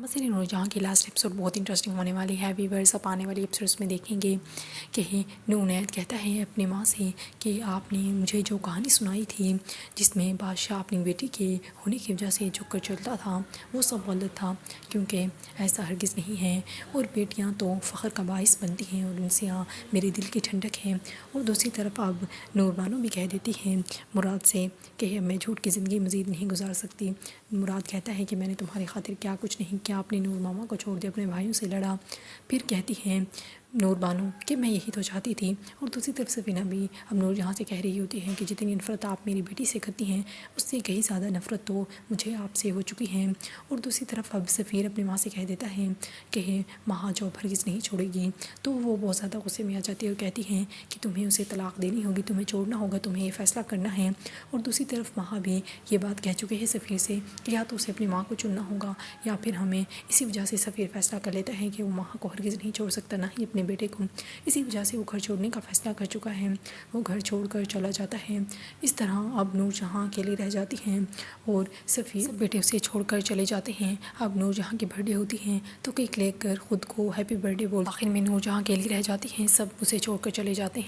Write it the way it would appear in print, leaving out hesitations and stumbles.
ناظرین نور جہاں کی لاسٹ ایپیسوڈ بہت انٹرسٹنگ ہونے والی ہے. ویورز اب آنے والی ایپیسوڈس میں دیکھیں گے کہ نور عنایت کہتا ہے اپنی ماں سے کہ آپ نے مجھے جو کہانی سنائی تھی جس میں بادشاہ اپنی بیٹی کے ہونے کی وجہ سے جھک کر چلتا تھا وہ سب غلط تھا، کیونکہ ایسا ہرگز نہیں ہے اور بیٹیاں تو فخر کا باعث بنتی ہیں اور ان سے میرے دل کی ٹھنڈک ہے. اور دوسری طرف اب نور بانو بھی کہہ دیتی ہے مراد سے کہ میں جھوٹ کی زندگی مزید نہیں گزار سکتی. مراد کہتا ہے کہ میں نے تمہاری خاطر کیا کچھ نہیں کیا، اپنے نور ماما کو چھوڑ دیا، اپنے بھائیوں سے لڑا. پھر کہتی ہیں نور بانو کہ میں یہی تو چاہتی تھی. اور دوسری طرف سفینہ بھی اب نور جہاں سے کہہ رہی ہوتی ہیں کہ جتنی نفرت آپ میری بیٹی سے کرتی ہیں اس سے کہیں زیادہ نفرت تو مجھے آپ سے ہو چکی ہے. اور دوسری طرف اب سفیر اپنی ماں سے کہہ دیتا ہے کہ ماں جو ہرگز نہیں چھوڑے گی. تو وہ بہت زیادہ غصے میں آ جاتی ہے اور کہتی ہیں کہ تمہیں اسے طلاق دینی ہوگی، تمہیں چھوڑنا ہوگا، تمہیں یہ فیصلہ کرنا ہے. اور دوسری طرف ماں بھی یہ بات کہہ چکے ہیں سفیر سے کہ یا تو اسے اپنی ماں کو چننا ہوگا یا پھر ہمیں. اسی وجہ سے سفیر فیصلہ کر لیتا ہے کہ وہ ماں کو ہرگز نہیں چھوڑ سکتا، نہ ہی اپنے بیٹے کو. اسی وجہ سے وہ گھر چھوڑنے کا فیصلہ کر چکا ہے، وہ گھر چھوڑ کر چلا جاتا ہے. اس طرح اب نور جہاں اکیلی رہ جاتی ہیں اور سفیر بیٹے اسے چھوڑ کر چلے جاتے ہیں. اب نور جہاں کی برتھ ڈے ہوتی ہیں تو کیک لے کر خود کو ہیپی برتھ ڈے بول. آخر میں نور جہاں اکیلی رہ جاتی ہیں، سب اسے چھوڑ کر چلے جاتے ہیں.